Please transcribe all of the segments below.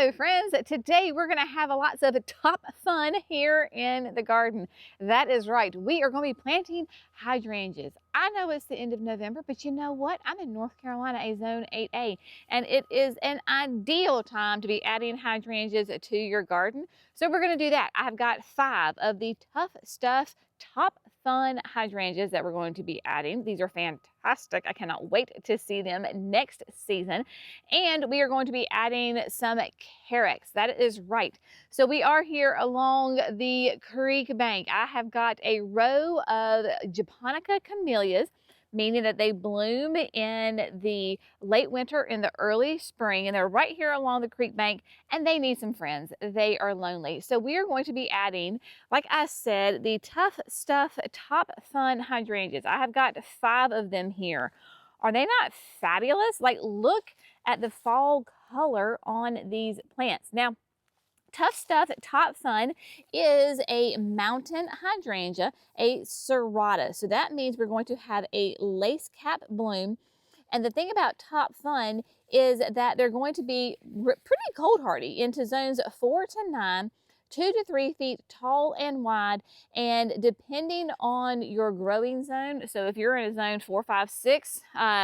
Hello friends, today we're going to have lots of top fun here in the garden. That is right, we are going to be planting hydrangeas. I know it's the end of November, but you know what? I'm in North Carolina, a zone 8A, and it is an ideal time to be adding hydrangeas to your garden. So we're going to do that. I've got 5 of the Tuff Stuff Top Fun hydrangeas that we're going to be adding. These are fantastic. I cannot wait to see them next season. And we are going to be adding some carex. That is right. So we are here along the creek bank. I have got a row of Japonica camellias, meaning that they bloom in the late winter and the early spring, and they're right here along the creek bank, and they need some friends. They are lonely. So we are going to be adding, like I said, the Tuff Stuff Top Fun hydrangeas. I have got 5 of them here. Are they not fabulous? Like, look at the fall color on these plants. Now, Tuff Stuff Top Fun is a mountain hydrangea, a serrata. So that means we're going to have a lace cap bloom. And the thing about Top Fun is that they're going to be pretty cold hardy into zones 4 to 9, 2 to 3 feet tall and wide, and depending on your growing zone, so if you're in a zone 4, 5, 6,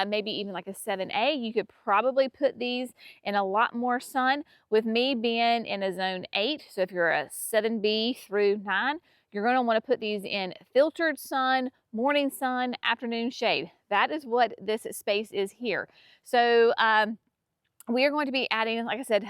maybe even like a 7A, you could probably put these in a lot more sun. With me being in a zone 8, so if you're a 7B through 9, you're going to want to put these in filtered sun, morning sun, afternoon shade. That is what this space is here. So we are going to be adding, like I said,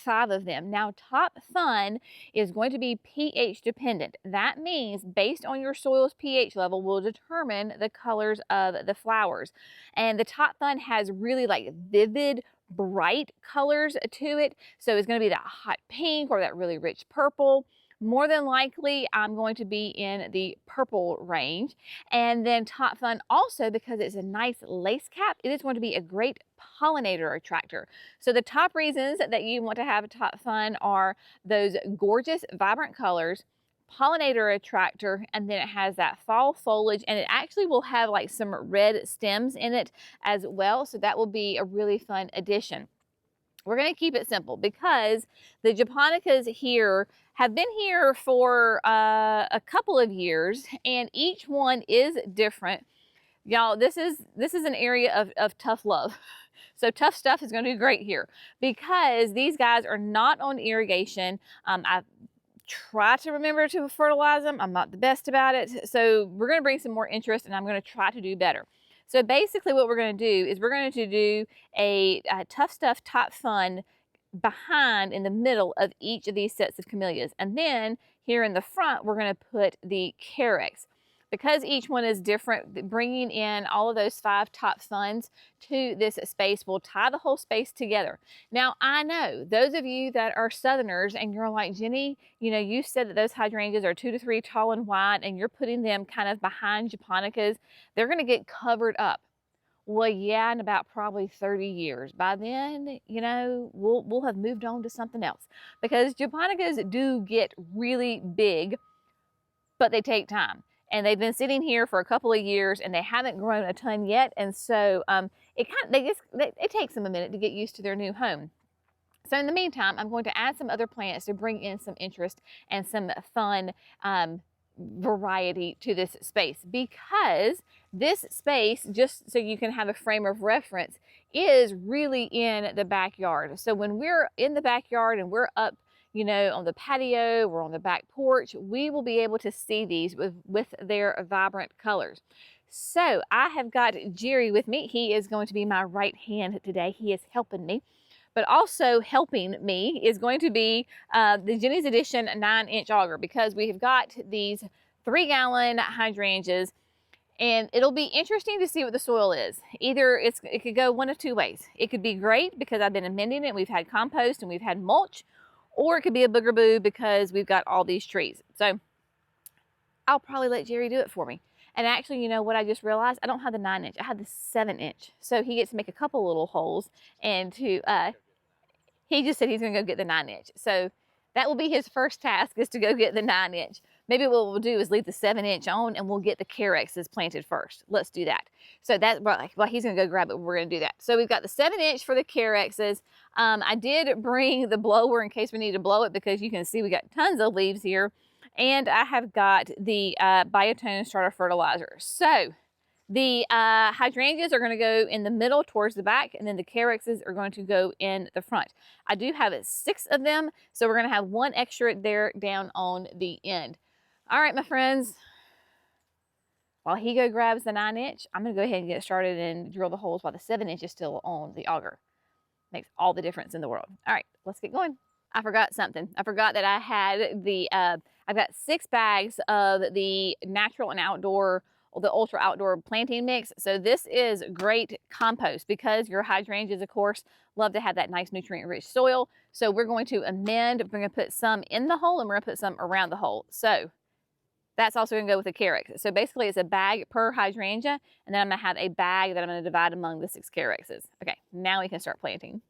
5 of them. Now, Top Fun is going to be pH dependent. That means based on your soil's pH level will determine the colors of the flowers. And the Top Fun has really like vivid, bright colors to it. So it's going to be that hot pink or that really rich purple. More than likely, I'm going to be in the purple range. And then Top Fun also, because it's a nice lace cap, it is going to be a great pollinator attractor. So the top reasons that you want to have a Top Fun are those gorgeous, vibrant colors, pollinator attractor, and then it has that fall foliage, and it actually will have like some red stems in it as well. So that will be a really fun addition. We're going to keep it simple because the Japonicas here have been here for a couple of years, and each one is different. Y'all, this is an area of tough love. So Tuff Stuff is going to do great here because these guys are not on irrigation. I try to remember to fertilize them. I'm not the best about it. So we're going to bring some more interest, and I'm going to try to do better. So basically what we're going to do is we're going to do a Tuff Stuff Top Fun behind in the middle of each of these sets of camellias. And then here in the front, we're going to put the carex. Because each one is different, bringing in all of those 5 Top Funs to this space will tie the whole space together. Now, I know those of you that are Southerners and you're like, Jenny, you know, you said that those hydrangeas are 2 to 3 tall and wide, and you're putting them kind of behind Japonicas. They're going to get covered up. Well, yeah, in about probably 30 years. By then, you know, we'll have moved on to something else, because Japonicas do get really big, but they take time. And they've been sitting here for a couple of years, and they haven't grown a ton yet. And so it takes them a minute to get used to their new home. So in the meantime, I'm going to add some other plants to bring in some interest and some fun variety to this space, because this space, just so you can have a frame of reference, is really in the backyard. So when we're in the backyard and we're up, you know, on the patio or on the back porch, we will be able to see these with their vibrant colors. So I have got Jerry with me. He is going to be my right hand today. He is helping me. But also helping me is going to be the Jenny's Edition 9-inch auger, because we have got these 3-gallon hydrangeas, and it'll be interesting to see what the soil is. Either it could go one of 2 ways. It could be great because I've been amending it. We've had compost and we've had mulch, or it could be a booger-boo because we've got all these trees. So I'll probably let Jerry do it for me. And actually, you know what I just realized? I don't have the 9-inch. I have the 7-inch. So he gets to make a couple little holes, and he just said he's going to go get the 9-inch. So that will be his first task, is to go get the 9-inch. maybe what we'll do is leave the 7-inch on and we'll get the carexes planted first. Let's do that. So that's, well, he's gonna go grab it, we're gonna do that. So we've got the 7-inch for the carexes. I did bring the blower in case we need to blow it, because you can see we got tons of leaves here. And I have got the biotone starter fertilizer. So the hydrangeas are going to go in the middle towards the back, and then the carexes are going to go in the front. I do have 6 of them, so we're going to have 1 extra there down on the end. All right, my friends, while he grabs the 9-inch, I'm going to go ahead and get started and drill the holes while the 7-inch is still on the auger. Makes all the difference in the world. All right, let's get going. I forgot something. I forgot that I had the, I've got 6 bags of the natural and outdoor, or the ultra outdoor planting mix. So this is great compost, because your hydrangeas, of course, love to have that nice nutrient rich soil. So we're going to amend, we're going to put some in the hole and we're going to put some around the hole. So that's also going to go with the carex. So basically it's a bag per hydrangea, and then I'm going to have a bag that I'm going to divide among the 6 carexes. Okay, now we can start planting.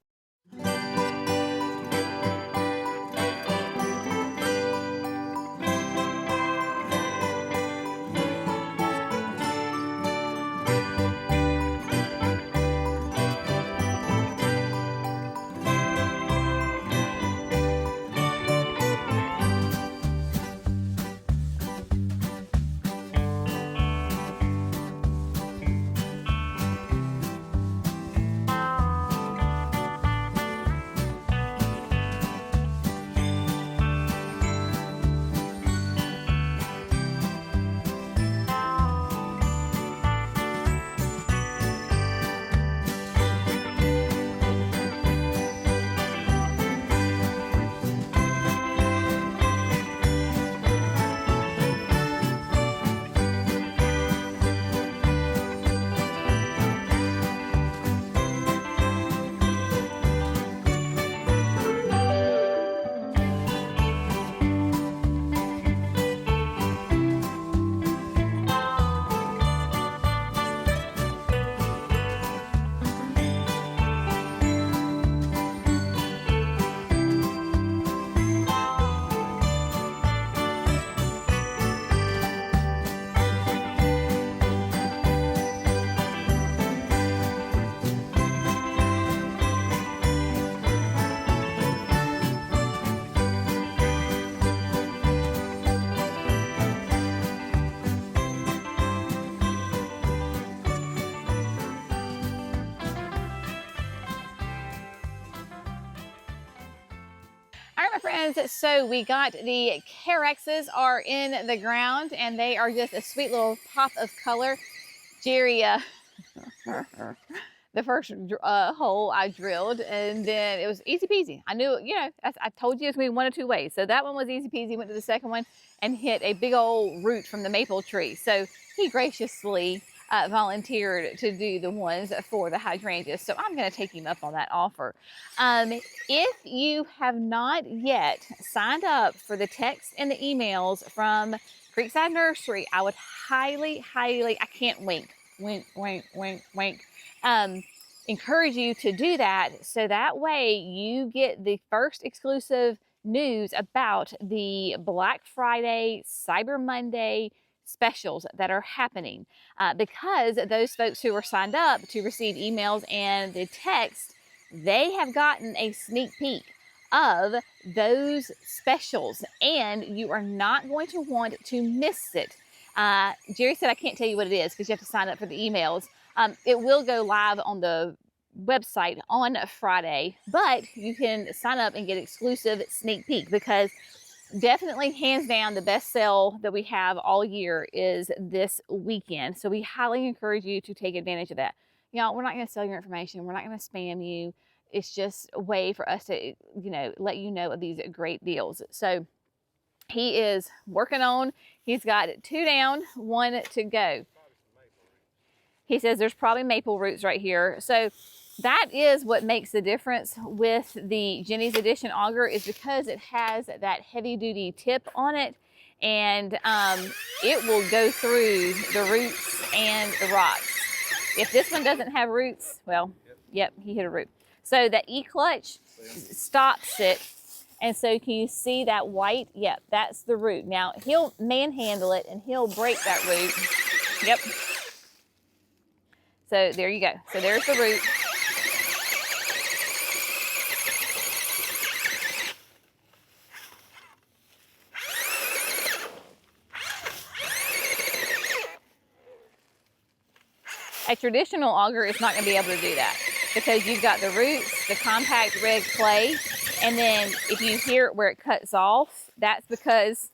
Friends, so we got the carexes are in the ground, and they are just a sweet little pop of color. Jerry, the first hole I drilled, and then it was easy peasy. I knew, you know, I told you it's going to be 1 of 2 ways. So that one was easy peasy. Went to the second one and hit a big old root from the maple tree. So he graciously volunteered to do the ones for the hydrangeas. So I'm going to take him up on that offer. If you have not yet signed up for the text and the emails from Creekside Nursery, I would highly, I can't wink, encourage you to do that. So that way you get the first exclusive news about the Black Friday, Cyber Monday specials that are happening, because those folks who are signed up to receive emails and the text, they have gotten a sneak peek of those specials, and you are not going to want to miss it. Jerry said I can't tell you what it is because you have to sign up for the emails. It will go live on the website on Friday, but you can sign up and get exclusive sneak peek, because definitely, hands down, the best sale that we have all year is this weekend. So we highly encourage you to take advantage of that. Y'all, we're not going to sell your information. We're not going to spam you. It's just a way for us to, you know, let you know of these great deals. So he is working on, he's got 2 down, 1 to go. He says there's probably maple roots right here. So that is what makes the difference with the Jenny's Edition auger, is because it has that heavy duty tip on it, and it will go through the roots and the rocks. If this one doesn't have roots, well, yep, he hit a root. So the E-clutch stops it And so can you see that white? Yep, that's the root. Now he'll manhandle it and he'll break that root. Yep. So there you go. So there's the root. A traditional auger is not going to be able to do that because you've got the roots, the compact red clay, and then if you hear it where it cuts off, that's because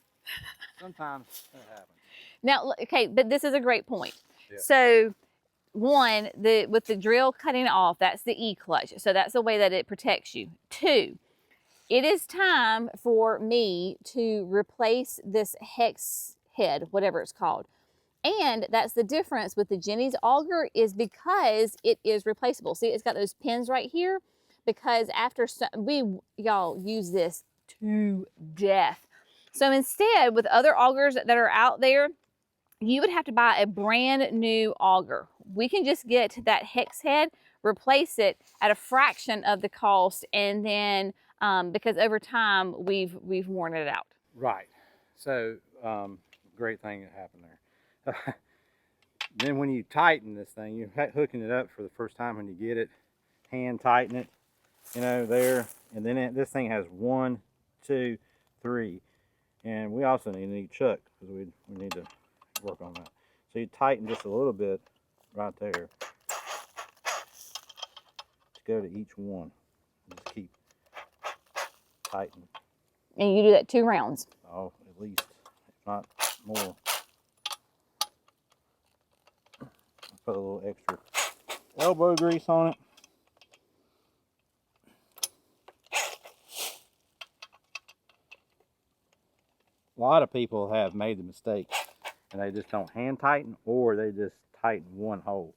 sometimes that happens. Now, okay, but this is a great point. Yeah. So, one, with the drill cutting off, that's the E-clutch. So that's the way that it protects you. Two, it is time for me to replace this hex head, whatever it's called. And that's the difference with the Jenny's auger is because it is replaceable. See, it's got those pins right here because after y'all use this to death. So instead, with other augers that are out there, you would have to buy a brand new auger. We can just get that hex head, replace it at a fraction of the cost, and then because over time we've worn it out. Right. So great thing that happened there. Then when you tighten this thing, you're hooking it up for the first time when you get it, hand tighten it, you know, there, and then this thing has 1, 2, 3, and we also need chuck because we need to work on that. So you tighten just a little bit right there to go to each one. Just keep tightening. And you do that 2 rounds. Oh, at least, if not more. Put a little extra elbow grease on it. A lot of people have made the mistake and they just don't hand tighten, or they just tighten one hole.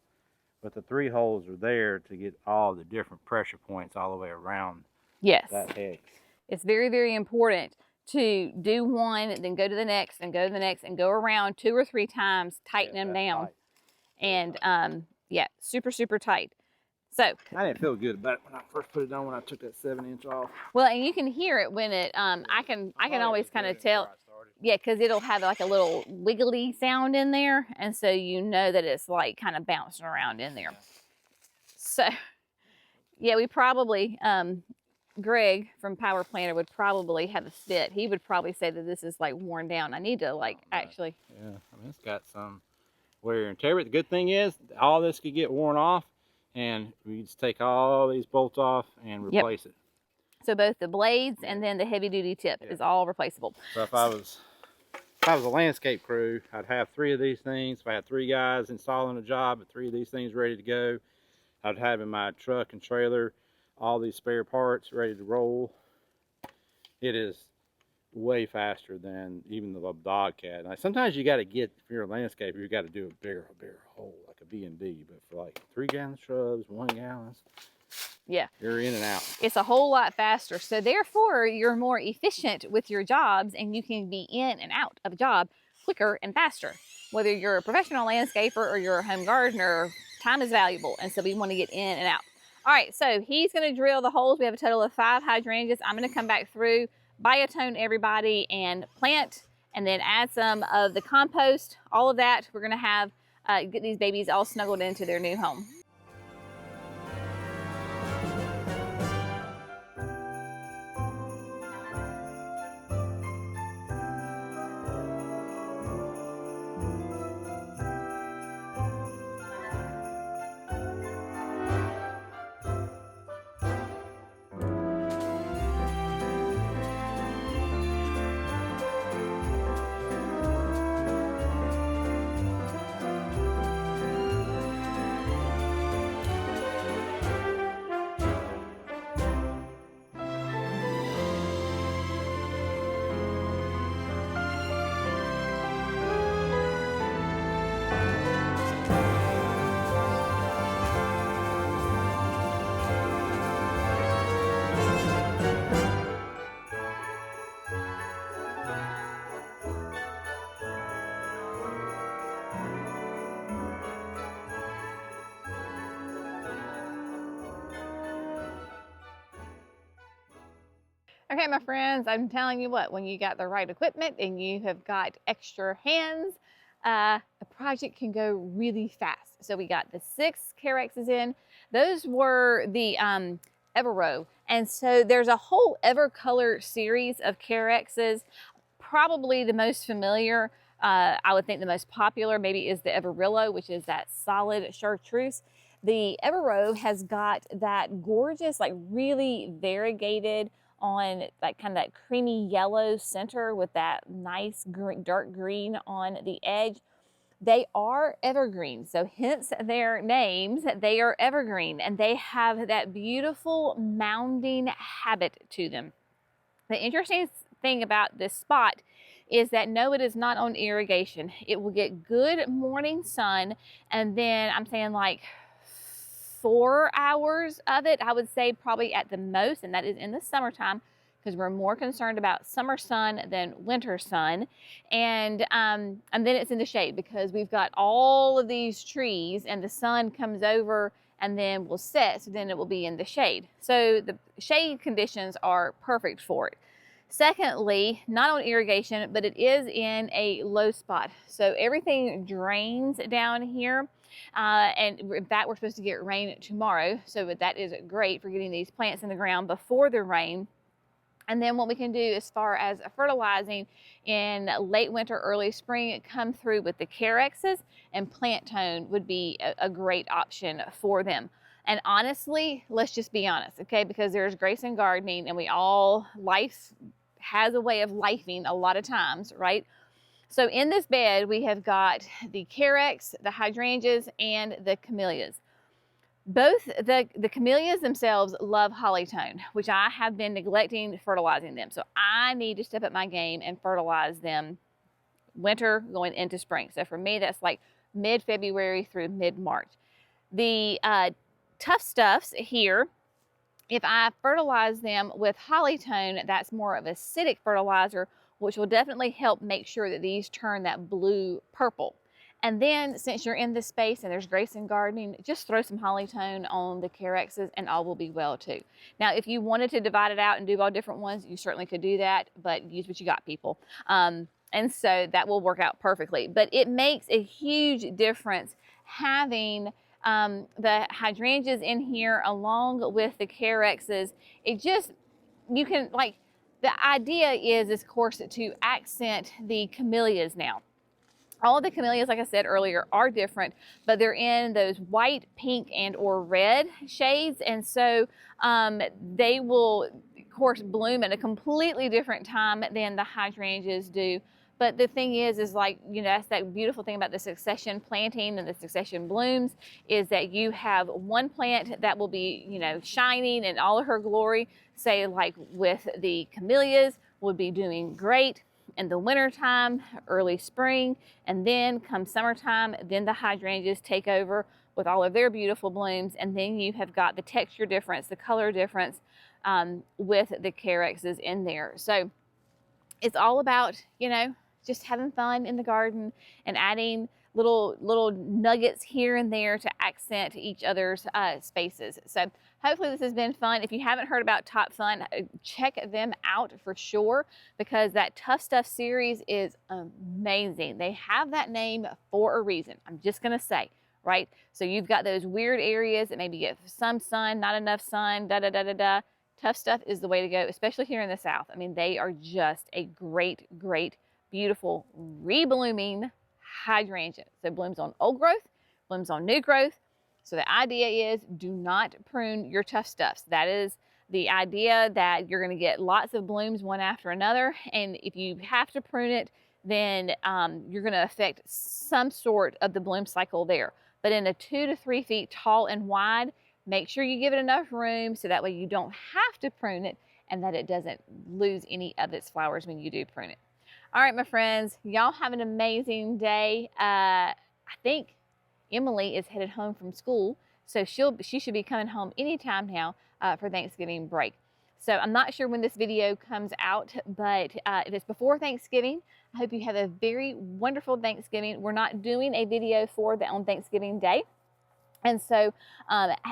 But the 3 holes are there to get all the different pressure points all the way around. Yes. That hex. It's very, very important to do one, then go to the next, and go to the next, and go around 2 or 3 times, tighten them down. Tight. And yeah, super, super tight. So I didn't feel good about it when I first put it on, when I took that 7-inch off. Well, and you can hear it when it, I can always kind of tell. Yeah, because it'll have like a little wiggly sound in there, and so you know that it's like kind of bouncing around in there. So, yeah, we probably, Greg from Power Planner would probably have a fit. He would probably say that this is like worn down. I need to like actually. Yeah, I mean, it's got some wear and tear. But the good thing is, all this could get worn off, and we just take all these bolts off and replace it. So both the blades and then the heavy duty tip is all replaceable. So if I was a landscape crew, I'd have 3 of these things. If I had 3 guys installing a job with 3 of these things ready to go, I'd have in my truck and trailer all these spare parts ready to roll. It is way faster than even the Bobcat. Now, sometimes you got to get, if you're a landscaper, you got to do a bigger hole, like a B&B. But for like 3-gallon shrubs, 1 gallon, yeah, you're in and out. It's a whole lot faster. So therefore, you're more efficient with your jobs, and you can be in and out of a job quicker and faster. Whether you're a professional landscaper or you're a home gardener, time is valuable, and so we want to get in and out. All right, so he's going to drill the holes. We have a total of 5 hydrangeas. I'm going to come back through, biotone everybody, and plant, and then add some of the compost, all of that. We're going to have get these babies all snuggled into their new home. Okay, my friends, I'm telling you what, when you got the right equipment and you have got extra hands, the project can go really fast. So we got the 6 carexes in. Those were the Evero. And so there's a whole Evercolor series of carexes. Probably the most familiar, I would think the most popular maybe is the Everillo, which is that solid chartreuse. The Evero has got that gorgeous, like really variegated on like kind of that creamy yellow center with that nice dark green on the edge. They are evergreen, so hence their names. They are evergreen and they have that beautiful mounding habit to them. The interesting thing about this spot is that no, it is not on irrigation. It will get good morning sun, and then I'm saying like 4 hours of it, I would say probably at the most, and that is in the summertime, because we're more concerned about summer sun than winter sun. And then it's in the shade because we've got all of these trees and the sun comes over and then will set, so then it will be in the shade. So the shade conditions are perfect for it. Secondly, not on irrigation, but it is in a low spot. So everything drains down here. And in fact, we're supposed to get rain tomorrow. So that is great for getting these plants in the ground before the rain. And then what we can do as far as fertilizing in late winter, early spring, come through with the carexes, and plant tone would be a great option for them. And honestly, let's just be honest, okay? Because there's grace in gardening and life has a way of lifing a lot of times, right? So in this bed, we have got the carex, the hydrangeas, and the camellias. Both the camellias themselves love holly tone, which I have been neglecting fertilizing them. So I need to step up my game and fertilize them winter going into spring. So for me, that's like mid-February through mid-March. The TUFF Stuffs here, if I fertilize them with holly tone, that's more of acidic fertilizer, which will definitely help make sure that these turn that blue purple. And then since you're in this space and there's grace in gardening, just throw some holly tone on the carexes and all will be well too. Now, if you wanted to divide it out and do all different ones, you certainly could do that, but use what you got, people. And so that will work out perfectly. But it makes a huge difference having the hydrangeas in here along with the carexes. It just, you can like, the idea is of course to accent the camellias now. All of the camellias, like I said earlier, are different, but they're in those white, pink, and or red shades. And so they will, of course, bloom at a completely different time than the hydrangeas do. But the thing is like, you know, that's that beautiful thing about the succession planting and the succession blooms is that you have one plant that will be, you know, shining in all of her glory, say like with the camellias would be doing great in the wintertime, early spring, and then come summertime, then the hydrangeas take over with all of their beautiful blooms, and then you have got the texture difference, the color difference with the carexes in there. So it's all about, you know, just having fun in the garden and adding little nuggets here and there to accent each other's spaces. So hopefully this has been fun. If you haven't heard about Top Fun, check them out for sure, because that TUFF Stuff series is amazing. They have that name for a reason. I'm just gonna say, right? So you've got those weird areas that maybe get some sun, not enough sun, da-da-da-da-da. TUFF Stuff is the way to go, especially here in the South. I mean, they are just a great, great, beautiful, reblooming hydrangea. So it blooms on old growth, blooms on new growth. So the idea is do not prune your TUFF Stuffs. That is the idea, that you're going to get lots of blooms one after another. And if you have to prune it, then you're going to affect some sort of the bloom cycle there. But in a 2 to 3 feet tall and wide, make sure you give it enough room so that way you don't have to prune it and that it doesn't lose any of its flowers when you do prune it. All right, my friends, y'all have an amazing day. I think Emily is headed home from school, so she should be coming home anytime now for Thanksgiving break. So I'm not sure when this video comes out, but if it's before Thanksgiving, I hope you have a very wonderful Thanksgiving. We're not doing a video on Thanksgiving Day. And so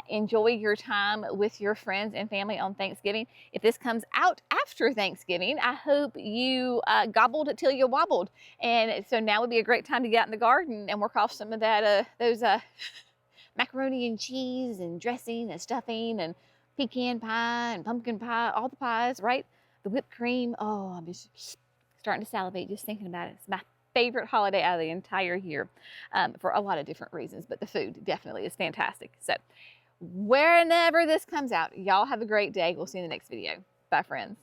enjoy your time with your friends and family on Thanksgiving. If this comes out after Thanksgiving, I hope you gobbled till you wobbled. And so now would be a great time to get out in the garden and work off some of that, those macaroni and cheese and dressing and stuffing and pecan pie and pumpkin pie, all the pies, right? The whipped cream. Oh, I'm just starting to salivate just thinking about it. It's my favorite holiday out of the entire year for a lot of different reasons, but the food definitely is fantastic. So whenever this comes out, y'all have a great day. We'll see you in the next video. Bye, friends.